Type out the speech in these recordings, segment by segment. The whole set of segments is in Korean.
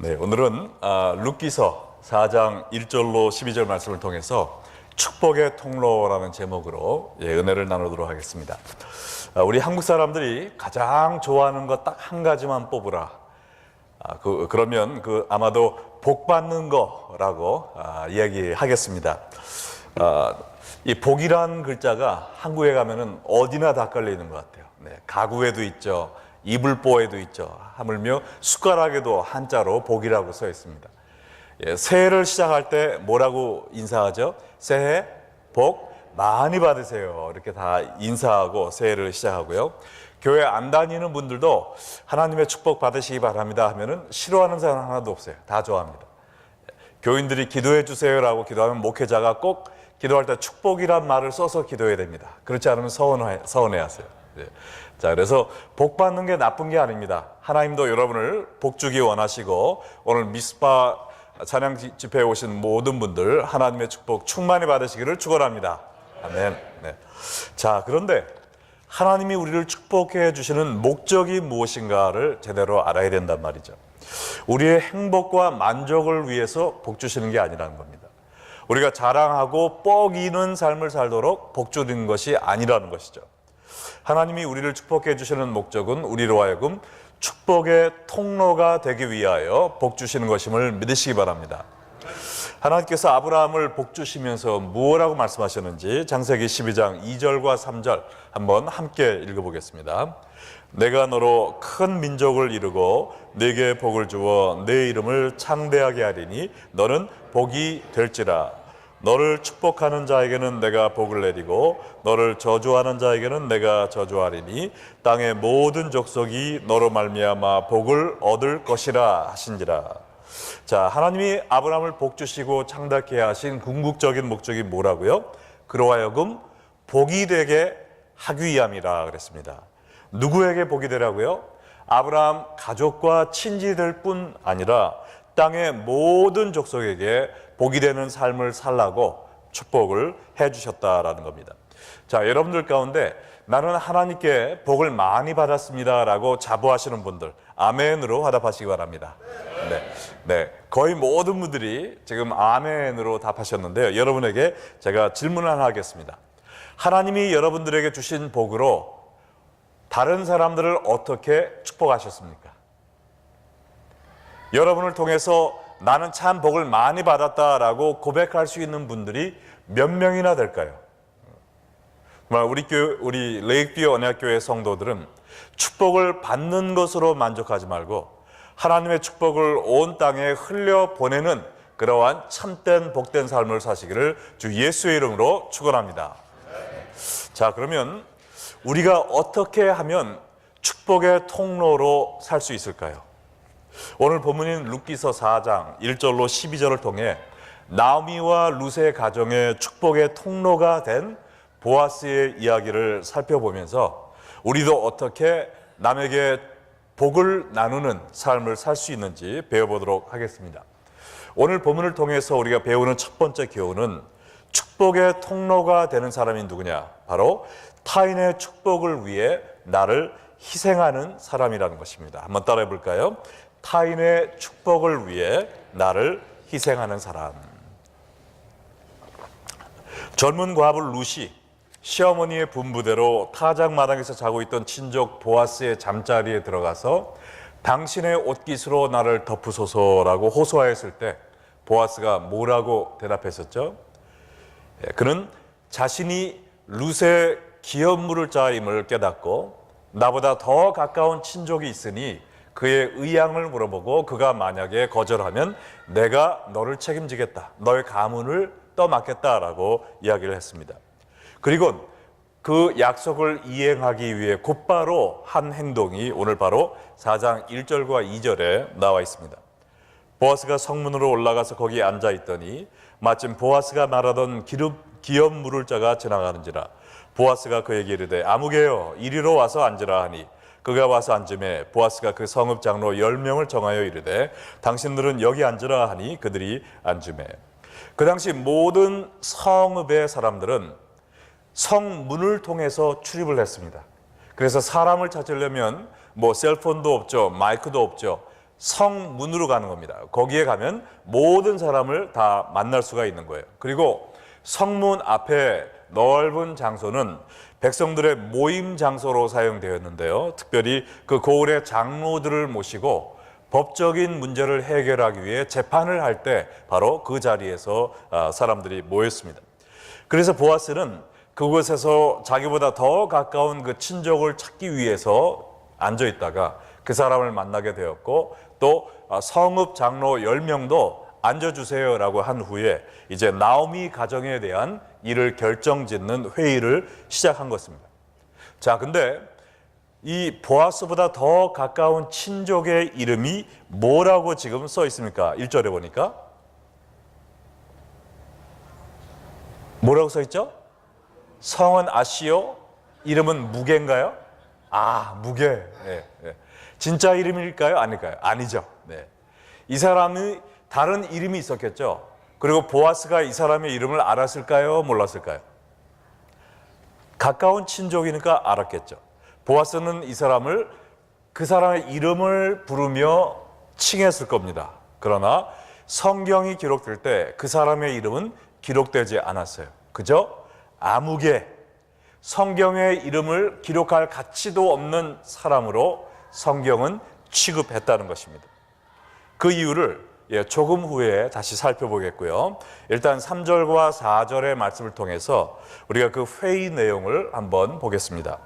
네, 오늘은 룻기서 4장 1절로 12절 말씀을 통해서 축복의 통로라는 제목으로 은혜를 나누도록 하겠습니다. 우리 한국 사람들이 가장 좋아하는 것 딱 한 가지만 뽑으라. 그러면 아마도 복 받는 거라고 이야기하겠습니다. 이 복이란 글자가 한국에 가면은 어디나 다 깔려 있는 것 같아요. 네, 가구에도 있죠. 이불보에도 있죠. 하물며 숟가락에도 한자로 복이라고 써 있습니다. 새해를 시작할 때 뭐라고 인사하죠? 새해 복 많이 받으세요. 이렇게 다 인사하고 새해를 시작하고요. 교회 안 다니는 분들도 하나님의 축복 받으시기 바랍니다 하면은 싫어하는 사람 하나도 없어요. 다 좋아합니다. 교인들이 기도해 주세요라고 기도하면 목회자가 꼭 기도할 때 축복이란 말을 써서 기도해야 됩니다. 그렇지 않으면 서운해하세요. 자, 그래서 복 받는 게 나쁜 게 아닙니다. 하나님도 여러분을 복 주기 원하시고 오늘 미스파 찬양 집회에 오신 모든 분들 하나님의 축복 충만히 받으시기를 축원합니다. 아멘. 네. 자, 그런데 하나님이 우리를 축복해 주시는 목적이 무엇인가를 제대로 알아야 된단 말이죠. 우리의 행복과 만족을 위해서 복 주시는 게 아니라는 겁니다. 우리가 자랑하고 뻐기는 삶을 살도록 복 주는 것이 아니라는 것이죠. 하나님이 우리를 축복해 주시는 목적은 우리로 하여금 축복의 통로가 되기 위하여 복 주시는 것임을 믿으시기 바랍니다. 하나님께서 아브라함을 복 주시면서 무엇라고 말씀하셨는지 창세기 12장 2절과 3절 한번 함께 읽어보겠습니다. 내가 너로 큰 민족을 이루고 네게 복을 주어 내 이름을 창대하게 하리니 너는 복이 될지라. 너를 축복하는 자에게는 내가 복을 내리고 너를 저주하는 자에게는 내가 저주하리니 땅의 모든 족속이 너로 말미암아 복을 얻을 것이라 하신지라. 자, 하나님이 아브라함을 복 주시고 창대하게 하신 궁극적인 목적이 뭐라고요? 그로 하여금 복이 되게 하기 위함이라 그랬습니다. 누구에게 복이 되라고요? 아브라함 가족과 친지들 뿐 아니라 땅의 모든 족속에게 복이 되는 삶을 살라고 축복을 해주셨다라는 겁니다. 자, 여러분들 가운데 나는 하나님께 복을 많이 받았습니다라고 자부하시는 분들 아멘으로 화답하시기 바랍니다. 네, 거의 모든 분들이 지금 아멘으로 답하셨는데요. 여러분에게 제가 질문을 하나 하겠습니다. 하나님이 여러분들에게 주신 복으로 다른 사람들을 어떻게 축복하셨습니까? 여러분을 통해서 나는 참 복을 많이 받았다라고 고백할 수 있는 분들이 몇 명이나 될까요? 우리 레이크뷰 언약교회 성도들은 축복을 받는 것으로 만족하지 말고 하나님의 축복을 온 땅에 흘려보내는 그러한 참된 복된 삶을 사시기를 주 예수의 이름으로 축원합니다. 자, 그러면 우리가 어떻게 하면 축복의 통로로 살 수 있을까요? 오늘 본문인 룻기서 4장 1절로 12절을 통해 나오미와 룻의 가정의 축복의 통로가 된 보아스의 이야기를 살펴보면서 우리도 어떻게 남에게 복을 나누는 삶을 살 수 있는지 배워보도록 하겠습니다. 오늘 본문을 통해서 우리가 배우는 첫 번째 교훈은 축복의 통로가 되는 사람이 누구냐? 바로 타인의 축복을 위해 나를 희생하는 사람이라는 것입니다. 한번 따라해 볼까요? 타인의 축복을 위해 나를 희생하는 사람. 젊은 과부 룻이 시어머니의 분부대로 타작 마당에서 자고 있던 친족 보아스의 잠자리에 들어가서 당신의 옷깃으로 나를 덮으소서라고 호소하였을 때 보아스가 뭐라고 대답했었죠? 그는 자신이 룻의 기업 물을 자임을 깨닫고 나보다 더 가까운 친족이 있으니 그의 의향을 물어보고 그가 만약에 거절하면 내가 너를 책임지겠다. 너의 가문을 떠맡겠다라고 이야기를 했습니다. 그리고 그 약속을 이행하기 위해 곧바로 한 행동이 오늘 바로 4장 1절과 2절에 나와 있습니다. 보아스가 성문으로 올라가서 거기에 앉아 있더니 마침 보아스가 말하던 기업 물을 자가 지나가는지라. 보아스가 그에게 이르되 아무개여 이리로 와서 앉으라 하니 그가 와서 앉음에 보아스가 그 성읍 장로 10명을 정하여 이르되 당신들은 여기 앉으라 하니 그들이 앉음에 그 당시 모든 성읍의 사람들은 성문을 통해서 출입을 했습니다. 그래서 사람을 찾으려면 셀폰도 없죠, 마이크도 없죠. 성문으로 가는 겁니다. 거기에 가면 모든 사람을 다 만날 수가 있는 거예요. 그리고 성문 앞에 넓은 장소는 백성들의 모임 장소로 사용되었는데요. 특별히 그 고을의 장로들을 모시고 법적인 문제를 해결하기 위해 재판을 할 때 바로 그 자리에서 사람들이 모였습니다. 그래서 보아스는 그곳에서 자기보다 더 가까운 그 친족을 찾기 위해서 앉아 있다가 그 사람을 만나게 되었고, 또 성읍 장로 10명도 앉아주세요라고 한 후에 이제 나오미 가정에 대한 일을 결정짓는 회의를 시작한 것입니다. 자, 근데 이 보아스보다 더 가까운 친족의 이름이 뭐라고 지금 써 있습니까? 1절에 보니까 뭐라고 써 있죠? 성은 아시오, 이름은 무게인가요? 아, 무게. 네, 네. 진짜 이름일까요? 아닐까요? 아니죠. 네. 이 사람이 다른 이름이 있었겠죠. 그리고 보아스가 이 사람의 이름을 알았을까요? 몰랐을까요? 가까운 친족이니까 알았겠죠. 보아스는 이 사람을, 그 사람의 이름을 부르며 칭했을 겁니다. 그러나 성경이 기록될 때 그 사람의 이름은 기록되지 않았어요. 그죠? 아무개, 성경의 이름을 기록할 가치도 없는 사람으로 성경은 취급했다는 것입니다. 그 이유를 조금 후에 다시 살펴보겠고요. 일단 3절과 4절의 말씀을 통해서 우리가 그 회의 내용을 한번 보겠습니다.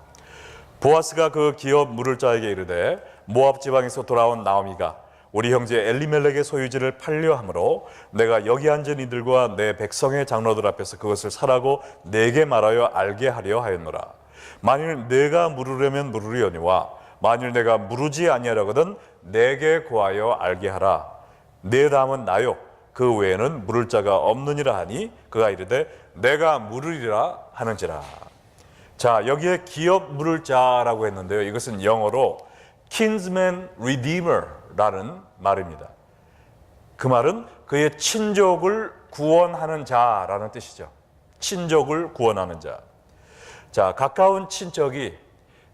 보아스가 그 기업 물을 자에게 이르되 모압 지방에서 돌아온 나오미가 우리 형제 엘리멜렉의 소유지를 팔려 함으로 내가 여기 앉은 이들과 내 백성의 장로들 앞에서 그것을 사라고 내게 말하여 알게 하려 하였노라. 만일 내가 물으려면 물으려니와 만일 내가 물으지 아니하려거든 내게 구하여 알게 하라. 내 다음은 나요. 그 외에는 물을 자가 없느니라 하니 그가 이르되 내가 물으리라 하는지라. 자, 여기에 기업 물을 자라고 했는데요. 이것은 영어로 kinsman redeemer라는 말입니다. 그 말은 그의 친족을 구원하는 자라는 뜻이죠. 친족을 구원하는 자. 자, 가까운 친척이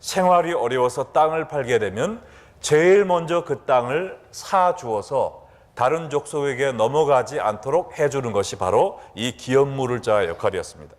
생활이 어려워서 땅을 팔게 되면 제일 먼저 그 땅을 사주어서 다른 족속에게 넘어가지 않도록 해주는 것이 바로 이 기업 물을 자의 역할이었습니다.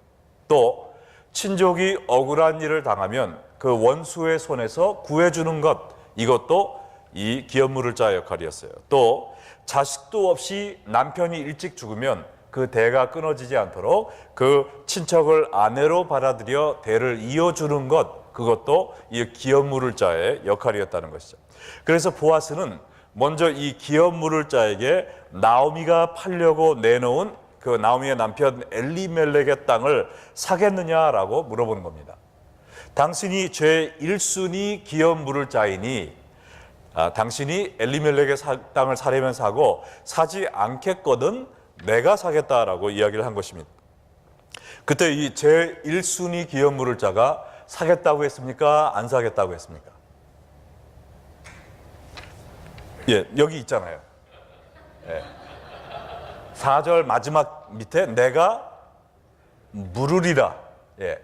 또 친족이 억울한 일을 당하면 그 원수의 손에서 구해주는 것, 이것도 이 기업 물을 자의 역할이었어요. 또 자식도 없이 남편이 일찍 죽으면 그 대가 끊어지지 않도록 그 친척을 아내로 받아들여 대를 이어주는 것, 그것도 이 기업 물을 자의 역할이었다는 것이죠. 그래서 보아스는 먼저 이 기업 물을 자에게 나오미가 팔려고 내놓은 그 나오미의 남편 엘리멜렉의 땅을 사겠느냐라고 물어보는 겁니다. 당신이 죄 1순위 기업 물을 자이니 당신이 엘리멜렉의 땅을 사려면 사고 사지 않겠거든 내가 사겠다라고 이야기를 한 것입니다. 그때 이 제 1순위 기업 물을 자가 사겠다고 했습니까? 안 사겠다고 했습니까? 예, 여기 있잖아요. 예. 4절 마지막 밑에 내가 물으리라. 예.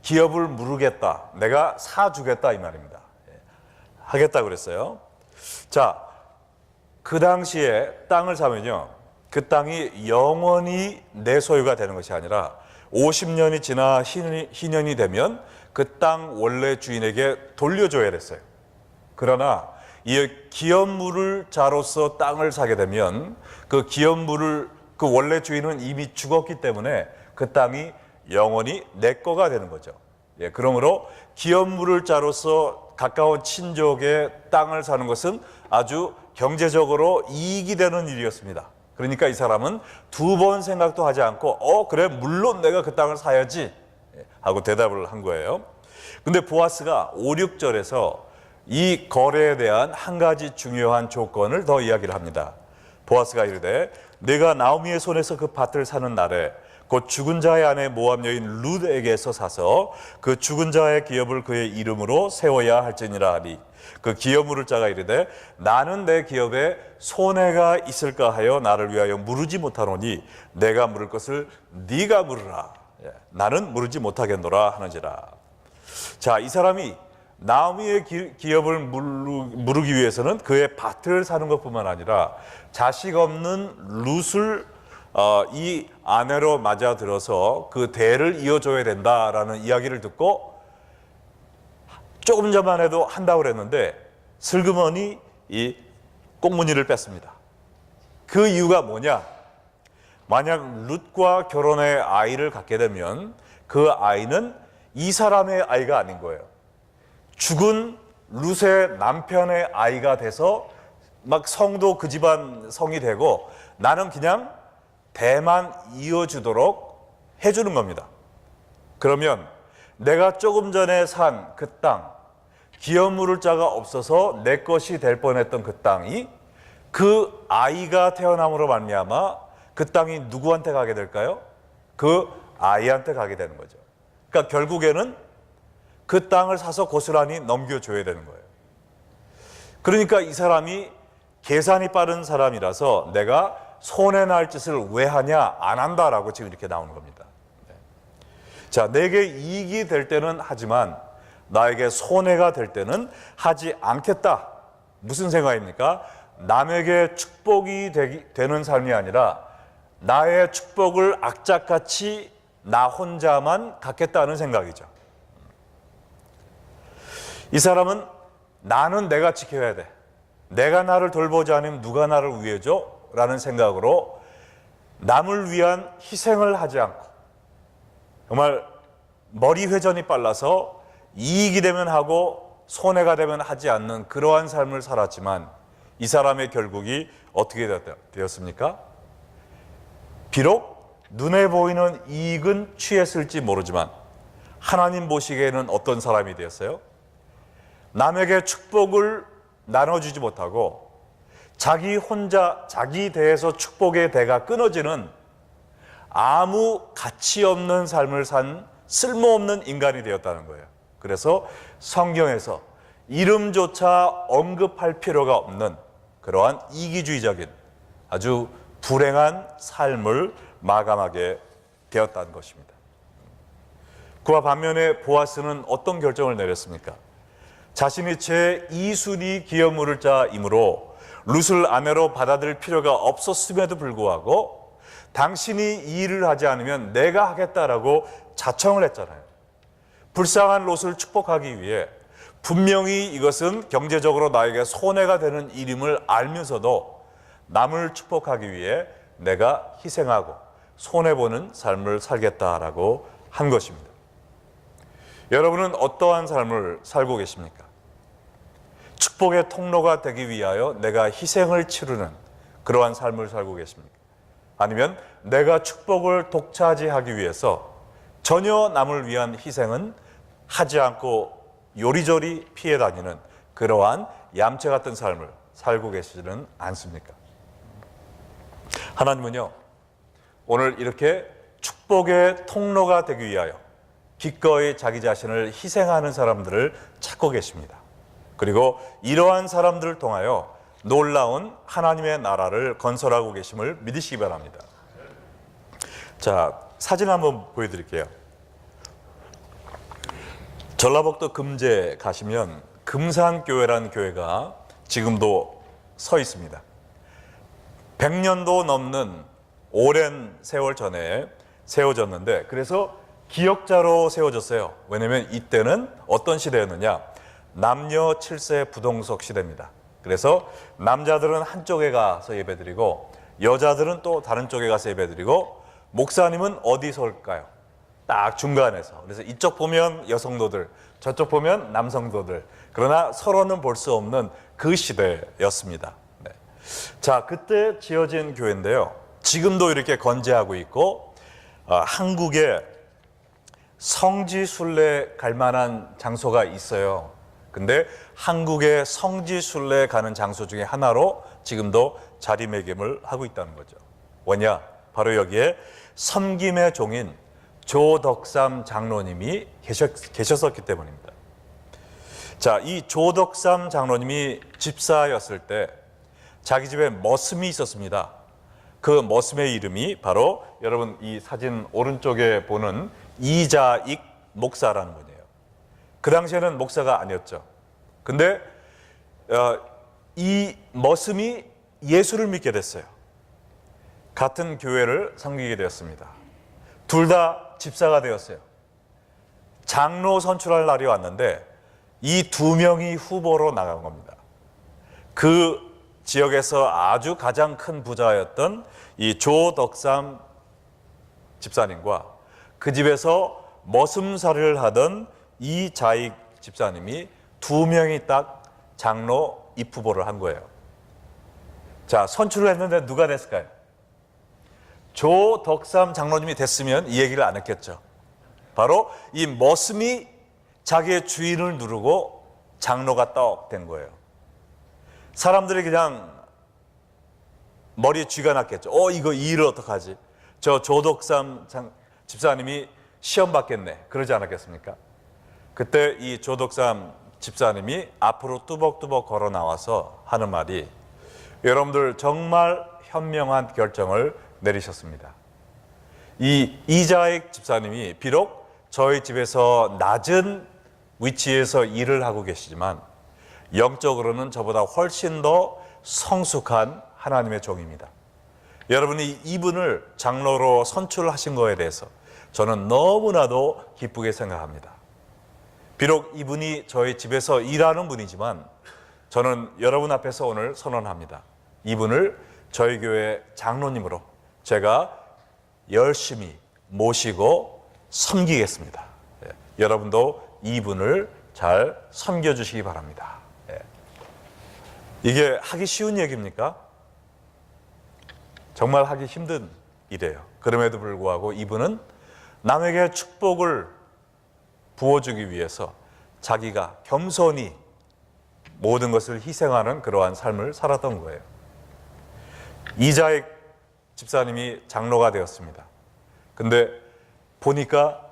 기업을 물으겠다. 내가 사주겠다 이 말입니다. 예. 하겠다 그랬어요. 자, 그 당시에 땅을 사면요, 그 땅이 영원히 내 소유가 되는 것이 아니라 50년이 지나 희년이 되면 그 땅 원래 주인에게 돌려줘야 됐어요. 그러나 이 기업 물을 자로서 땅을 사게 되면 그 기업 물을 그 원래 주인은 이미 죽었기 때문에 그 땅이 영원히 내 거가 되는 거죠. 예, 그러므로 기업 물을 자로서 가까운 친족의 땅을 사는 것은 아주 경제적으로 이익이 되는 일이었습니다. 그러니까 이 사람은 두 번 생각도 하지 않고 그래 물론 내가 그 땅을 사야지 하고 대답을 한 거예요. 근데 보아스가 5, 6절에서 이 거래에 대한 한 가지 중요한 조건을 더 이야기를 합니다. 보아스가 이르되 내가 나오미의 손에서 그 밭을 사는 날에 곧 죽은 자의 아내 모압 여인 룻에게서 사서 그 죽은 자의 기업을 그의 이름으로 세워야 할지니라 하니 그 기업 물을 자가 이르되 나는 내 기업에 손해가 있을까 하여 나를 위하여 물으지 못하노니 내가 물을 것을 네가 물으라. 나는 물으지 못하겠노라 하는지라. 자, 이 사람이 나오미의 기업을 무르기 위해서는 그의 밭을 사는 것뿐만 아니라 자식 없는 룻을 이 아내로 맞아들어서 그 대를 이어줘야 된다라는 이야기를 듣고 조금 전만 해도 한다고 그랬는데 슬그머니 이 꽁무니를 뺐습니다. 그 이유가 뭐냐? 만약 룻과 결혼해 아이를 갖게 되면 그 아이는 이 사람의 아이가 아닌 거예요. 죽은 룻의 남편의 아이가 돼서 막 성도 그 집안 성이 되고 나는 그냥 대만 이어주도록 해주는 겁니다. 그러면 내가 조금 전에 산 그 땅, 기업 물을 자가 없어서 내 것이 될 뻔했던 그 땅이 그 아이가 태어남으로 말미암아 그 땅이 누구한테 가게 될까요? 그 아이한테 가게 되는 거죠. 그러니까 결국에는 그 땅을 사서 고스란히 넘겨줘야 되는 거예요. 그러니까 이 사람이 계산이 빠른 사람이라서 내가 손해날 짓을 왜 하냐, 안 한다라고 지금 이렇게 나오는 겁니다. 자, 내게 이익이 될 때는 하지만 나에게 손해가 될 때는 하지 않겠다. 무슨 생각입니까? 남에게 축복이 되는 삶이 아니라 나의 축복을 악착같이 나 혼자만 갖겠다는 생각이죠. 이 사람은 나는 내가 지켜야 돼. 내가 나를 돌보지 않으면 누가 나를 위해줘? 라는 생각으로 남을 위한 희생을 하지 않고 정말 머리 회전이 빨라서 이익이 되면 하고 손해가 되면 하지 않는 그러한 삶을 살았지만 이 사람의 결국이 어떻게 되었습니까? 비록 눈에 보이는 이익은 취했을지 모르지만 하나님 보시기에는 어떤 사람이 되었어요? 남에게 축복을 나눠주지 못하고 자기 혼자 자기 대에서 축복의 대가 끊어지는 아무 가치 없는 삶을 산 쓸모없는 인간이 되었다는 거예요. 그래서 성경에서 이름조차 언급할 필요가 없는 그러한 이기주의적인 아주 불행한 삶을 마감하게 되었다는 것입니다. 그와 반면에 보아스는 어떤 결정을 내렸습니까? 자신이 제2순위 기업 물을 자이므로 룻을 아내로 받아들일 필요가 없었음에도 불구하고 당신이 이 일을 하지 않으면 내가 하겠다라고 자청을 했잖아요. 불쌍한 롯을 축복하기 위해 분명히 이것은 경제적으로 나에게 손해가 되는 일임을 알면서도 남을 축복하기 위해 내가 희생하고 손해보는 삶을 살겠다라고 한 것입니다. 여러분은 어떠한 삶을 살고 계십니까? 축복의 통로가 되기 위하여 내가 희생을 치르는 그러한 삶을 살고 계십니까? 아니면 내가 축복을 독차지하기 위해서 전혀 남을 위한 희생은 하지 않고 요리조리 피해 다니는 그러한 얌체 같은 삶을 살고 계시지는 않습니까? 하나님은요, 오늘 이렇게 축복의 통로가 되기 위하여 기꺼이 자기 자신을 희생하는 사람들을 찾고 계십니다. 그리고 이러한 사람들을 통하여 놀라운 하나님의 나라를 건설하고 계심을 믿으시기 바랍니다. 자, 사진 한번 보여드릴게요. 전라북도 금제 가시면 금산교회라는 교회가 지금도 서 있습니다. 100년도 넘는 오랜 세월 전에 세워졌는데 그래서 기역자로 세워졌어요. 왜냐하면 이때는 어떤 시대였느냐? 남녀 7세 부동석 시대입니다. 그래서 남자들은 한쪽에 가서 예배드리고 여자들은 또 다른 쪽에 가서 예배드리고 목사님은 어디 설까요? 딱 중간에서. 그래서 이쪽 보면 여성도들, 저쪽 보면 남성도들. 그러나 서로는 볼 수 없는 그 시대였습니다. 네. 자, 그때 지어진 교회인데요. 지금도 이렇게 건재하고 있고 한국에 성지순례 갈 만한 장소가 있어요. 근데 한국의 성지순례 가는 장소 중에 하나로 지금도 자리매김을 하고 있다는 거죠. 뭐냐? 바로 여기에 섬김의 종인 조덕삼 장로님이 계셨었기 때문입니다. 자, 이 조덕삼 장로님이 집사였을 때 자기 집에 머슴이 있었습니다. 그 머슴의 이름이 바로 여러분 이 사진 오른쪽에 보는 이자익 목사라는 분이에요. 그 당시에는 목사가 아니었죠. 근데 이 머슴이 예수를 믿게 됐어요. 같은 교회를 섬기게 되었습니다. 둘 다 집사가 되었어요. 장로 선출할 날이 왔는데 이 두 명이 후보로 나간 겁니다. 그 지역에서 아주 가장 큰 부자였던 이 조덕삼 집사님과 그 집에서 머슴살이를 하던 이자익 집사님이 두 명이 딱 장로 입후보를 한 거예요. 자, 선출을 했는데 누가 됐을까요? 조덕삼 장로님이 됐으면 이 얘기를 안 했겠죠. 바로 이 머슴이 자기의 주인을 누르고 장로가 떡 된 거예요. 사람들이 그냥 머리에 쥐가 났겠죠. 이거 이 일을 어떡하지? 저 조덕삼 집사님이 시험 받겠네. 그러지 않았겠습니까? 그때 이 조덕삼 집사님이 앞으로 뚜벅뚜벅 걸어 나와서 하는 말이, 여러분들 정말 현명한 결정을 내리셨습니다. 이 이자익 집사님이 비록 저희 집에서 낮은 위치에서 일을 하고 계시지만 영적으로는 저보다 훨씬 더 성숙한 하나님의 종입니다. 여러분이 이분을 장로로 선출하신 거에 대해서 저는 너무나도 기쁘게 생각합니다. 비록 이분이 저희 집에서 일하는 분이지만 저는 여러분 앞에서 오늘 선언합니다. 이분을 저희 교회 장로님으로 제가 열심히 모시고 섬기겠습니다. 여러분도 이분을 잘 섬겨주시기 바랍니다. 이게 하기 쉬운 얘기입니까? 정말 하기 힘든 일이에요. 그럼에도 불구하고 이분은 남에게 축복을 부어주기 위해서 자기가 겸손히 모든 것을 희생하는 그러한 삶을 살았던 거예요. 이자익 집사님이 장로가 되었습니다. 근데 보니까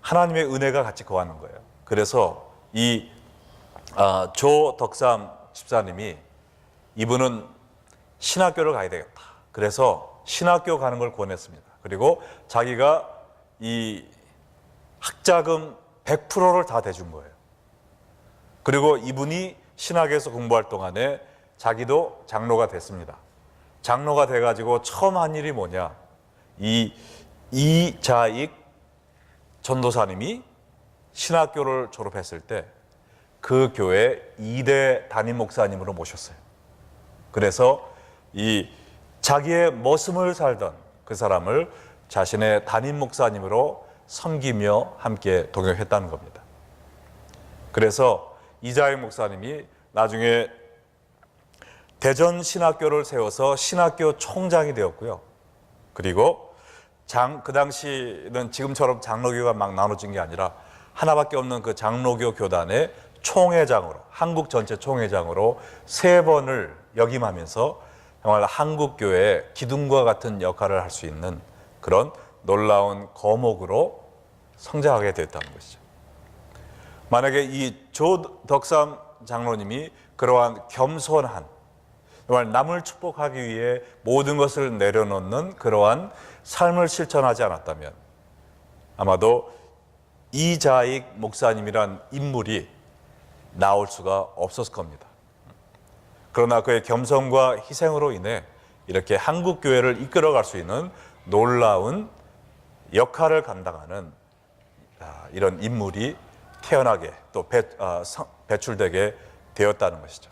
하나님의 은혜가 같이 거하는 거예요. 그래서 이 조덕삼 집사님이 이분은 신학교를 가야 되겠다. 그래서 신학교 가는 걸 권했습니다. 그리고 자기가 이 학자금 100%를 다 대준 거예요. 그리고 이분이 신학에서 공부할 동안에 자기도 장로가 됐습니다. 장로가 돼가지고 처음 한 일이 뭐냐? 이자익 전도사님이 신학교를 졸업했을 때 그 교회 2대 담임 목사님으로 모셨어요. 그래서 이 자기의 머슴을 살던 그 사람을 자신의 담임 목사님으로 섬기며 함께 동역했다는 겁니다. 그래서 이자익 목사님이 나중에 대전 신학교를 세워서 신학교 총장이 되었고요. 그리고 그 당시는 지금처럼 장로교가 막 나눠진 게 아니라 하나밖에 없는 그 장로교 교단의 총회장으로, 한국 전체 총회장으로 3번을 역임하면서 정말 한국교회의 기둥과 같은 역할을 할 수 있는 그런 놀라운 거목으로 성장하게 됐다는 것이죠. 만약에 이 조덕삼 장로님이 그러한 겸손한, 정말 남을 축복하기 위해 모든 것을 내려놓는 그러한 삶을 실천하지 않았다면 아마도 이자익 목사님이란 인물이 나올 수가 없었을 겁니다. 그러나 그의 겸손과 희생으로 인해 이렇게 한국교회를 이끌어갈 수 있는 놀라운 역할을 감당하는 이런 인물이 태어나게 또 배출되게 되었다는 것이죠.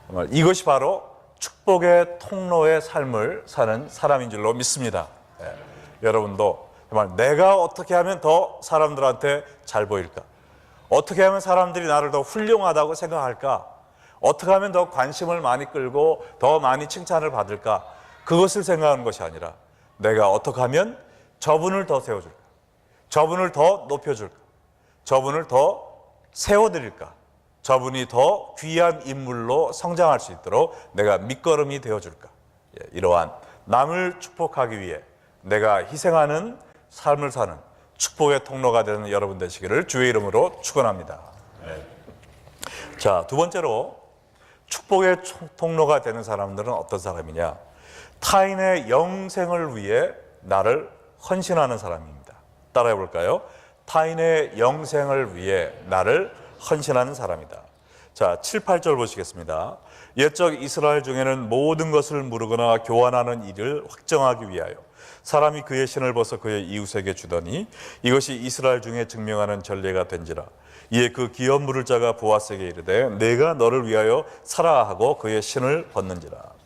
정말 이것이 바로 축복의 통로의 삶을 사는 사람인 줄로 믿습니다. 여러분도 정말 내가 어떻게 하면 더 사람들한테 잘 보일까? 어떻게 하면 사람들이 나를 더 훌륭하다고 생각할까? 어떻게 하면 더 관심을 많이 끌고 더 많이 칭찬을 받을까? 그것을 생각하는 것이 아니라 내가 어떻게 하면 저분을 더 세워줄까? 저분을 더 높여줄까? 저분을 더 세워드릴까? 저분이 더 귀한 인물로 성장할 수 있도록 내가 밑거름이 되어줄까? 이러한 남을 축복하기 위해 내가 희생하는 삶을 사는 축복의 통로가 되는 여러분 되시기를 주의 이름으로 축원합니다. 자, 두 번째로 축복의 통로가 되는 사람들은 어떤 사람이냐? 타인의 영생을 위해 나를 헌신하는 사람입니다. 따라해 볼까요? 타인의 영생을 위해 나를 헌신하는 사람이다. 자, 7, 8절 보시겠습니다. 옛적 이스라엘 중에는 모든 것을 무르거나 교환하는 일을 확정하기 위하여 사람이 그의 신을 벗어 그의 이웃에게 주더니 이것이 이스라엘 중에 증명하는 전례가 된지라. 이에 그 기업 물을 자가 보아스에게 이르되 내가 너를 위하여 사라 하고 그의 신을 벗는지라.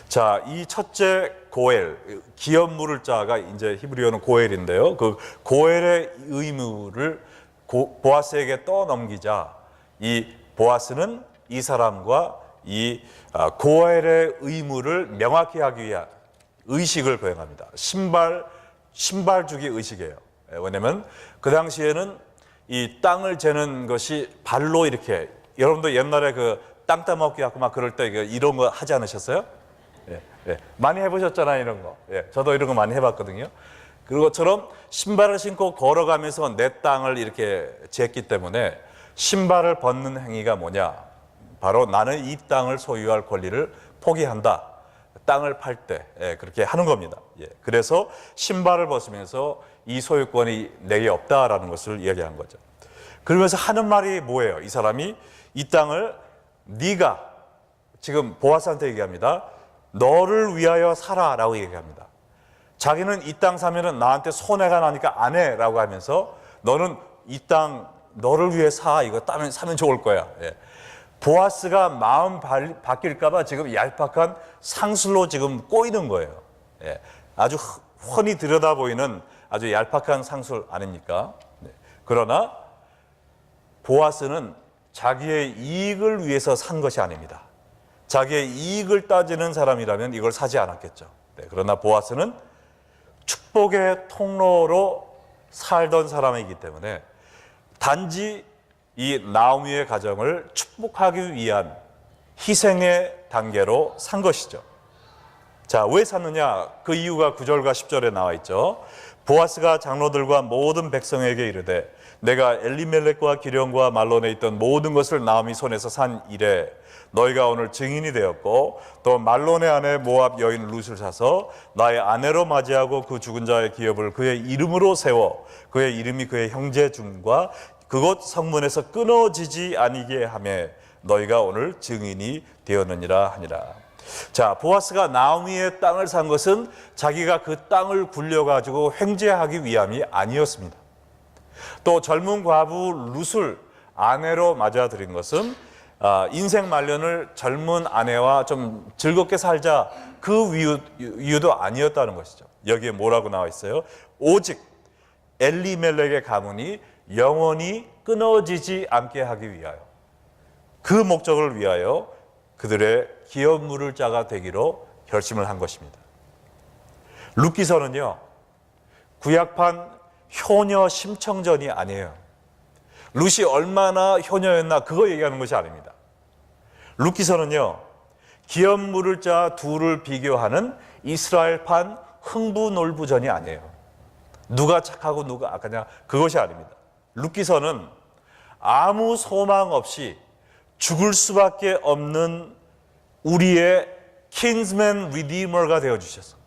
자, 이 첫째 고엘, 기업 물을 자가 이제 히브리어는 고엘인데요. 그 고엘의 의무를 보아스에게 떠넘기자 이 보아스는 이 사람과 이 고엘의 의무를 명확히 하기 위한 의식을 거행합니다. 신발 주기 의식이에요. 왜냐면 그 당시에는 이 땅을 재는 것이 발로 이렇게, 여러분도 옛날에 그 땅 따먹기 하고 막 그럴 때 이런 거 하지 않으셨어요? 예. 많이 해보셨잖아요, 이런 거. 예, 저도 이런 거 많이 해봤거든요. 그것처럼 신발을 신고 걸어가면서 내 땅을 이렇게 쟀기 때문에 신발을 벗는 행위가 뭐냐? 바로 나는 이 땅을 소유할 권리를 포기한다. 땅을 팔 때 그렇게 하는 겁니다. 예, 그래서 신발을 벗으면서 이 소유권이 내게 없다라는 것을 이야기한 거죠. 그러면서 하는 말이 뭐예요? 이 사람이 이 땅을 네가, 지금 보아스한테 얘기합니다. 너를 위하여 사라라고 얘기합니다. 자기는 이 땅 사면은 나한테 손해가 나니까 안 해라고 하면서 너는 이 땅 너를 위해 사, 이거 사면 좋을 거야. 예. 보아스가 마음 바뀔까봐 지금 얄팍한 상술로 지금 꼬이는 거예요. 예. 아주 훤히 들여다 보이는 아주 얄팍한 상술 아닙니까? 네. 그러나 보아스는 자기의 이익을 위해서 산 것이 아닙니다. 자기의 이익을 따지는 사람이라면 이걸 사지 않았겠죠. 네. 그러나 보아스는 축복의 통로로 살던 사람이기 때문에 단지 이 나오미의 가정을 축복하기 위한 희생의 단계로 산 것이죠. 자, 왜 샀느냐? 그 이유가 9절과 10절에 나와 있죠. 보아스가 장로들과 모든 백성에게 이르되 내가 엘리멜렉과 기령과 말론에 있던 모든 것을 나오미 손에서 산 이래 너희가 오늘 증인이 되었고 또 말론의 아내 모압 여인 룻을 사서 나의 아내로 맞이하고 그 죽은 자의 기업을 그의 이름으로 세워 그의 이름이 그의 형제 중과 그곳 성문에서 끊어지지 아니게 하며 너희가 오늘 증인이 되었느니라 하니라. 자, 보아스가 나오미의 땅을 산 것은 자기가 그 땅을 굴려가지고 횡재하기 위함이 아니었습니다. 또 젊은 과부 룻을 아내로 맞아들인 것은 인생 말년을 젊은 아내와 좀 즐겁게 살자 그 이유도 아니었다는 것이죠. 여기에 뭐라고 나와 있어요? 오직 엘리멜렉의 가문이 영원히 끊어지지 않게 하기 위하여, 그 목적을 위하여 그들의 기업 물을 자가 되기로 결심을 한 것입니다. 룻기서는요, 구약판 효녀 심청전이 아니에요. 룻이 얼마나 효녀였나 그거 얘기하는 것이 아닙니다. 룻기서는요, 기업 물을 자 둘을 비교하는 이스라엘판 흥부놀부전이 아니에요. 누가 착하고 누가 악하냐 그것이 아닙니다. 룻기서는 아무 소망 없이 죽을 수밖에 없는 우리의 kinsman redeemer가 되어주셔서,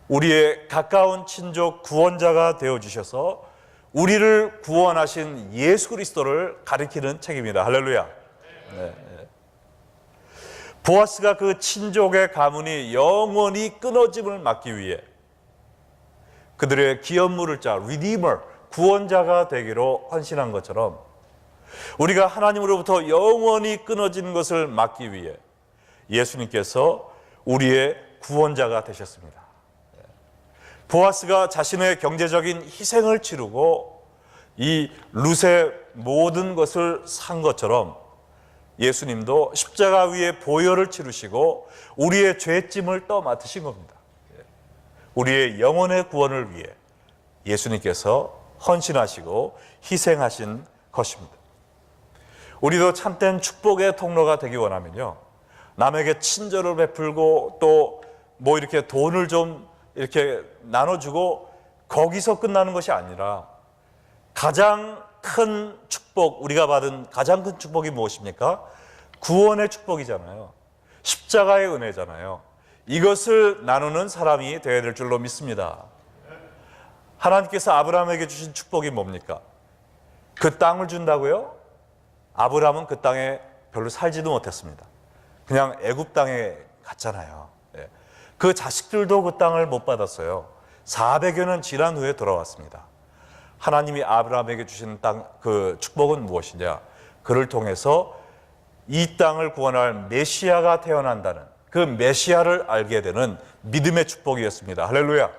우리의 가까운 친족 구원자가 되어주셔서 우리를 구원하신 예수 그리스도를 가리키는 책입니다. 할렐루야. 네. 보아스가 그 친족의 가문이 영원히 끊어짐을 막기 위해 그들의 기업 물을 자 redeemer, 구원자가 되기로 헌신한 것처럼 우리가 하나님으로부터 영원히 끊어진 것을 막기 위해 예수님께서 우리의 구원자가 되셨습니다. 보아스가 자신의 경제적인 희생을 치르고 이 룻의 모든 것을 산 것처럼 예수님도 십자가 위에 보혈을 치르시고 우리의 죄짐을 떠맡으신 겁니다. 우리의 영혼의 구원을 위해 예수님께서 헌신하시고 희생하신 것입니다. 우리도 참된 축복의 통로가 되기 원하면요, 남에게 친절을 베풀고 또 뭐 이렇게 돈을 좀 이렇게 나눠주고 거기서 끝나는 것이 아니라 가장 큰 축복, 우리가 받은 가장 큰 축복이 무엇입니까? 구원의 축복이잖아요. 십자가의 은혜잖아요. 이것을 나누는 사람이 되어야 될 줄로 믿습니다. 하나님께서 아브라함에게 주신 축복이 뭡니까? 그 땅을 준다고요? 아브라함은 그 땅에 별로 살지도 못했습니다. 그냥 애굽 땅에 갔잖아요. 그 자식들도 그 땅을 못 받았어요. 400여 년 지난 후에 돌아왔습니다. 하나님이 아브라함에게 주신 땅, 그 축복은 무엇이냐? 그를 통해서 이 땅을 구원할 메시아가 태어난다는 그 메시아를 알게 되는 믿음의 축복이었습니다. 할렐루야.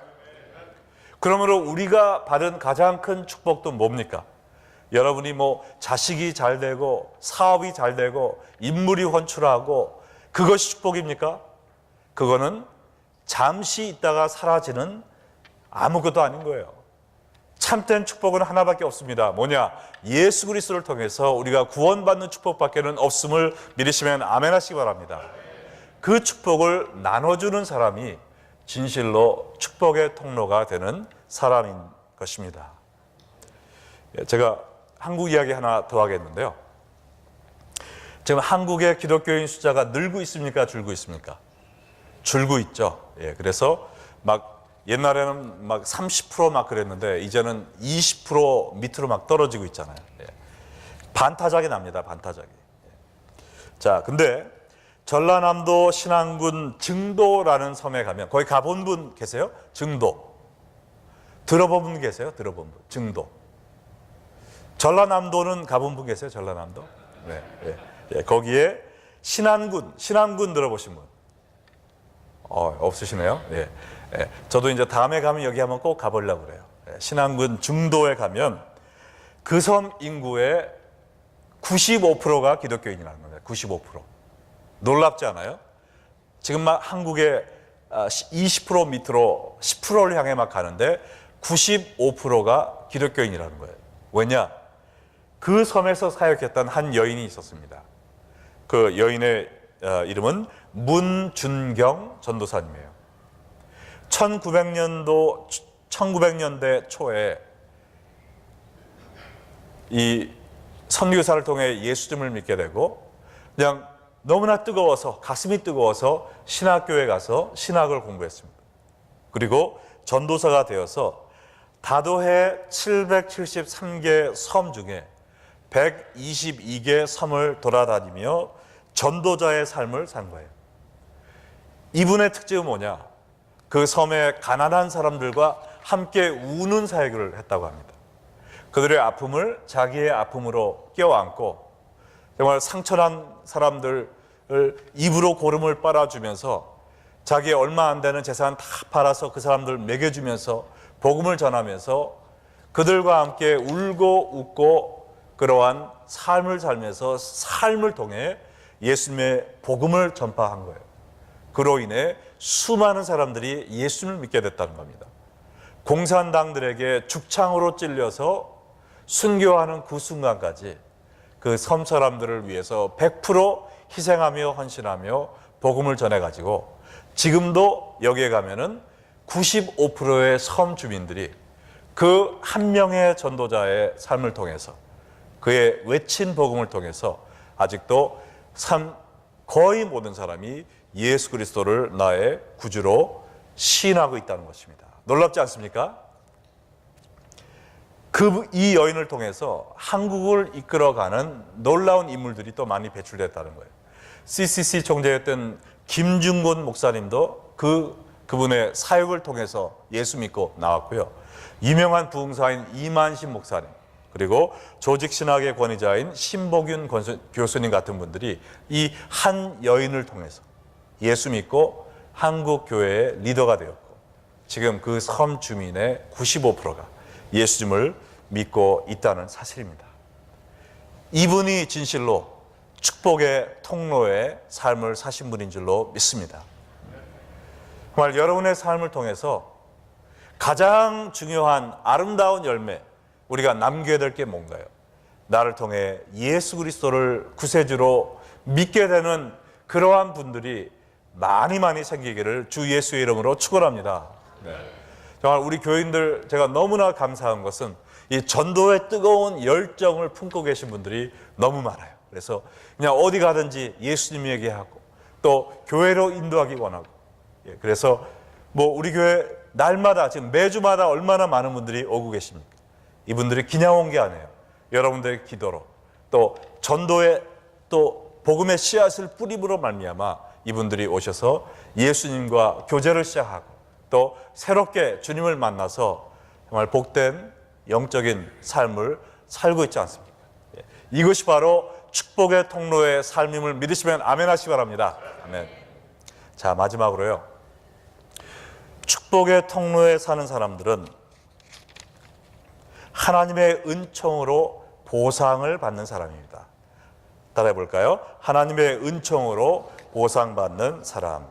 그러므로 우리가 받은 가장 큰 축복도 뭡니까? 여러분이 뭐 자식이 잘 되고 사업이 잘 되고 인물이 헌출하고 그것이 축복입니까? 그거는 잠시 있다가 사라지는 아무것도 아닌 거예요. 참된 축복은 하나밖에 없습니다. 뭐냐? 예수 그리스도를 통해서 우리가 구원받는 축복밖에는 없음을 믿으시면 아멘 하시기 바랍니다. 그 축복을 나눠주는 사람이 진실로 축복의 통로가 되는 사람인 것입니다. 제가 한국 이야기 하나 더 하겠는데요. 지금 한국의 기독교인 숫자가 늘고 있습니까? 줄고 있습니까? 줄고 있죠. 그래서 막 옛날에는 막 30% 그랬는데 이제는 20% 밑으로 막 떨어지고 있잖아요. 반타작이 납니다. 반타작이. 자, 근데 전라남도 신안군 증도라는 섬에 가면 거기 가본 분 계세요? 증도. 들어본 분 계세요? 들어본 분. 증도. 전라남도는 가본 분 계세요? 전라남도? 네. 거기에 신안군 들어보신 분? 없으시네요. 저도 이제 다음에 가면 여기 한번 꼭 가보려고 그래요. 신안군 중도에 가면 그 섬 인구의 95%가 기독교인이라는 겁니다. 95%. 놀랍지 않아요? 지금 막 한국의 20% 밑으로 10%를 향해 막 가는데 95%가 기독교인이라는 거예요. 왜냐? 그 섬에서 사역했던 한 여인이 있었습니다. 그 여인의 이름은 문준경 전도사님이에요. 1900년대 초에 이 선교사를 통해 예수님을 믿게 되고 그냥 너무나 뜨거워서 가슴이 뜨거워서 신학교에 가서 신학을 공부했습니다. 그리고 전도사가 되어서 다도해 773개 섬 중에 122개 섬을 돌아다니며 전도자의 삶을 산 거예요. 이분의 특징은 뭐냐? 그 섬의 가난한 사람들과 함께 우는 사역을 했다고 합니다. 그들의 아픔을 자기의 아픔으로 껴안고 정말 상처난 사람들을 입으로 고름을 빨아주면서 자기의 얼마 안 되는 재산 다 팔아서 그 사람들 먹여주면서 복음을 전하면서 그들과 함께 울고 웃고 그러한 삶을 살면서 삶을 통해 예수님의 복음을 전파한 거예요. 그로 인해 수많은 사람들이 예수님을 믿게 됐다는 겁니다. 공산당들에게 죽창으로 찔려서 순교하는 그 순간까지 그 섬 사람들을 위해서 100% 희생하며 헌신하며 복음을 전해가지고 지금도 여기에 가면은 95%의 섬 주민들이 그 한 명의 전도자의 삶을 통해서 그의 외친 복음을 통해서 아직도 거의 모든 사람이 예수 그리스도를 나의 구주로 시인하고 있다는 것입니다. 놀랍지 않습니까? 이 여인을 통해서 한국을 이끌어가는 놀라운 인물들이 또 많이 배출됐다는 거예요. CCC 총재였던 김중곤 목사님도 그분의 사역을 통해서 예수 믿고 나왔고요. 유명한 부흥사인 이만신 목사님, 그리고 조직신학의 권위자인 신복윤 교수님 같은 분들이 이 한 여인을 통해서 예수 믿고 한국 교회의 리더가 되었고 지금 그 섬 주민의 95%가 예수님을 믿고 있다는 사실입니다. 이분이 진실로 축복의 통로의 삶을 사신 분인 줄로 믿습니다. 정말 여러분의 삶을 통해서 가장 중요한 아름다운 열매 우리가 남겨야 될 게 뭔가요? 나를 통해 예수 그리스도를 구세주로 믿게 되는 그러한 분들이 많이 생기기를 주 예수의 이름으로 축원합니다. 정말 우리 교인들 제가 너무나 감사한 것은 이 전도의 뜨거운 열정을 품고 계신 분들이 너무 많아요. 그래서 그냥 어디 가든지 예수님 얘기하고 또 교회로 인도하기 원하고 그래서 뭐 우리 교회 날마다 지금 매주마다 얼마나 많은 분들이 오고 계십니까? 이분들이 그냥 온 게 아니에요. 여러분들의 기도로 또 전도에 또 복음의 씨앗을 뿌림으로 말미암아 이분들이 오셔서 예수님과 교제를 시작하고 또 새롭게 주님을 만나서 정말 복된 영적인 삶을 살고 있지 않습니까? 이것이 바로 축복의 통로의 삶임을 믿으시면 아멘 하시기 바랍니다. 아멘. 자, 마지막으로요. 축복의 통로에 사는 사람들은 하나님의 은총으로 보상을 받는 사람입니다. 따라해 볼까요? 하나님의 은총으로 보상받는 사람.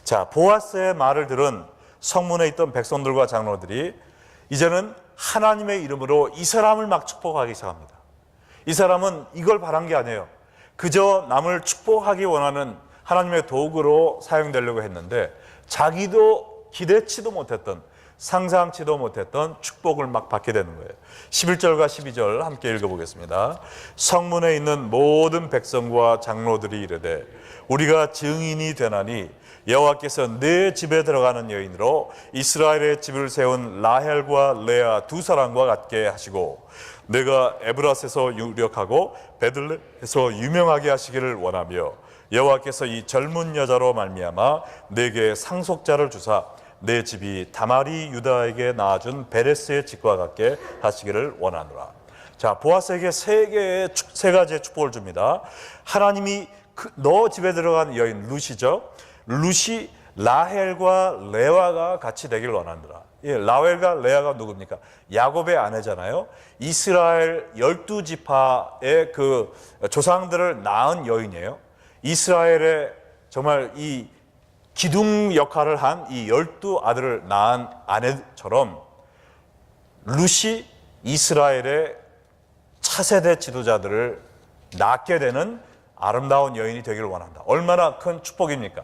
자, 보아스의 말을 들은 성문에 있던 백성들과 장로들이 이제는 하나님의 이름으로 이 사람을 막 축복하기 시작합니다. 이 사람은 이걸 바란 게 아니에요. 그저 남을 축복하기 원하는 하나님의 도구로 사용되려고 했는데 자기도 기대치도 못했던, 상상치도 못했던 축복을 막 받게 되는 거예요. 11절과 12절 함께 읽어보겠습니다. 성문에 있는 모든 백성과 장로들이 이르되 우리가 증인이 되나니 여호와께서 내 집에 들어가는 여인으로 이스라엘의 집을 세운 라헬과 레아 두 사람과 같게 하시고 내가 에브라스에서 유력하고 베들레헴에서 유명하게 하시기를 원하며 여호와께서 이 젊은 여자로 말미암아 내게 상속자를 주사 내 집이 다말이 유다에게 낳아준 베레스의 집과 같게 하시기를 원하노라. 자, 보아스에게 세 가지의 축복을 줍니다. 하나님이 너 집에 들어간 여인 룻이죠. 룻이 라헬과 레아가 같이 되길 원하노라. 라헬과 레아가 누굽니까? 야곱의 아내잖아요. 이스라엘 12지파의 그 조상들을 낳은 여인이에요. 이스라엘의 정말 이 기둥 역할을 한 이 12아들을 낳은 아내처럼 룻이 이스라엘의 차세대 지도자들을 낳게 되는 아름다운 여인이 되기를 원한다. 얼마나 큰 축복입니까?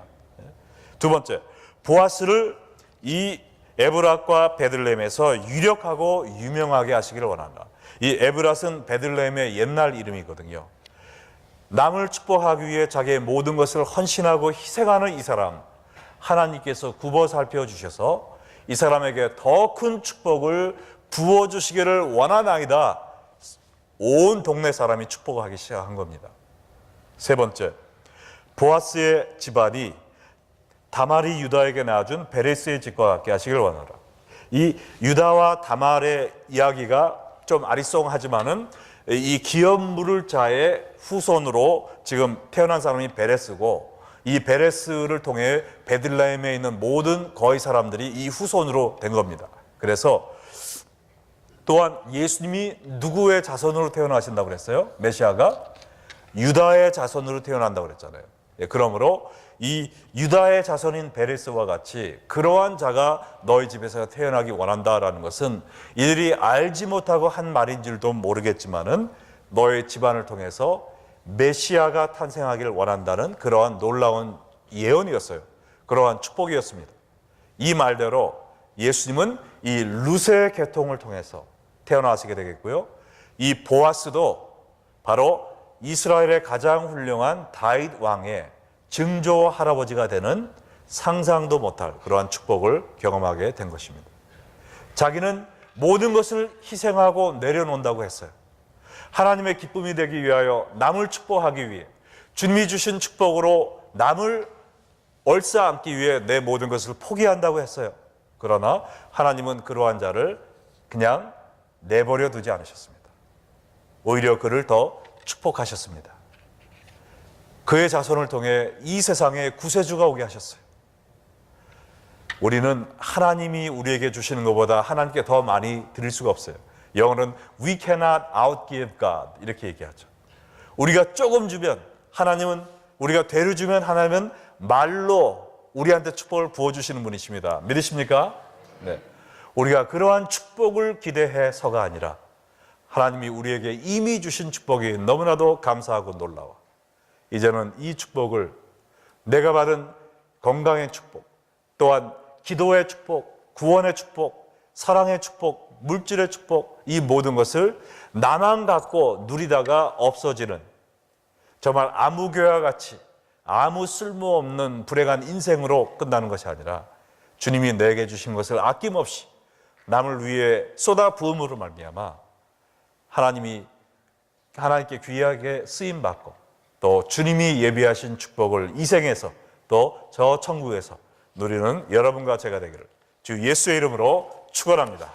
두 번째, 보아스를 이 에브랏과 베들레헴에서 유력하고 유명하게 하시기를 원한다. 이 에브랏은 베들레헴의 옛날 이름이거든요. 남을 축복하기 위해 자기의 모든 것을 헌신하고 희생하는 이 사람, 하나님께서 굽어 살펴주셔서 이 사람에게 더 큰 축복을 부어주시기를 원하나이다. 온 동네 사람이 축복하기 시작한 겁니다. 세 번째, 보아스의 집안이 다말이 유다에게 낳아준 베레스의 집과 같게 하시길 원하라. 이 유다와 다말의 이야기가 좀 아리송하지만은 이 기업 물을 자의 후손으로 지금 태어난 사람이 베레스고 이 베레스를 통해 베들레헴에 있는 모든 거의 사람들이 이 후손으로 된 겁니다. 그래서 또한 예수님이 누구의 자손으로 태어나신다고 그랬어요? 메시아가 유다의 자손으로 태어난다고 그랬잖아요. 그러므로 이 유다의 자손인 베레스와 같이 그러한 자가 너희 집에서 태어나기 원한다라는 것은 이들이 알지 못하고 한 말인 줄도 모르겠지만은 너의 집안을 통해서 메시아가 탄생하기를 원한다는 그러한 놀라운 예언이었어요. 그러한 축복이었습니다. 이 말대로 예수님은 이 룻의 계통을 통해서 태어나시게 되겠고요. 이 보아스도 바로 이스라엘의 가장 훌륭한 다윗 왕의 증조 할아버지가 되는 상상도 못할 그러한 축복을 경험하게 된 것입니다. 자기는 모든 것을 희생하고 내려놓는다고 했어요. 하나님의 기쁨이 되기 위하여 남을 축복하기 위해 주님이 주신 축복으로 남을 얼싸안기 위해 내 모든 것을 포기한다고 했어요. 그러나 하나님은 그러한 자를 그냥 내버려 두지 않으셨습니다. 오히려 그를 더 축복하셨습니다. 그의 자손을 통해 이 세상에 구세주가 오게 하셨어요. 우리는 하나님이 우리에게 주시는 것보다 하나님께 더 많이 드릴 수가 없어요. 영어는 we cannot outgive God 이렇게 얘기하죠. 우리가 조금 주면 하나님은, 우리가 되려 주면 하나님은 말로 우리한테 축복을 부어주시는 분이십니다. 믿으십니까? 네. 우리가 그러한 축복을 기대해서가 아니라 하나님이 우리에게 이미 주신 축복이 너무나도 감사하고 놀라워. 이제는 이 축복을, 내가 받은 건강의 축복, 또한 기도의 축복, 구원의 축복, 사랑의 축복, 물질의 축복, 이 모든 것을 나만 갖고 누리다가 없어지는 정말 아무 교와 같이 아무 쓸모없는 불행한 인생으로 끝나는 것이 아니라 주님이 내게 주신 것을 아낌없이 남을 위해 쏟아 부음으로 말미암아 하나님께 귀하게 쓰임 받고 또 주님이 예비하신 축복을 이 생에서 또 저 천국에서 누리는 여러분과 제가 되기를 주 예수의 이름으로 축원합니다.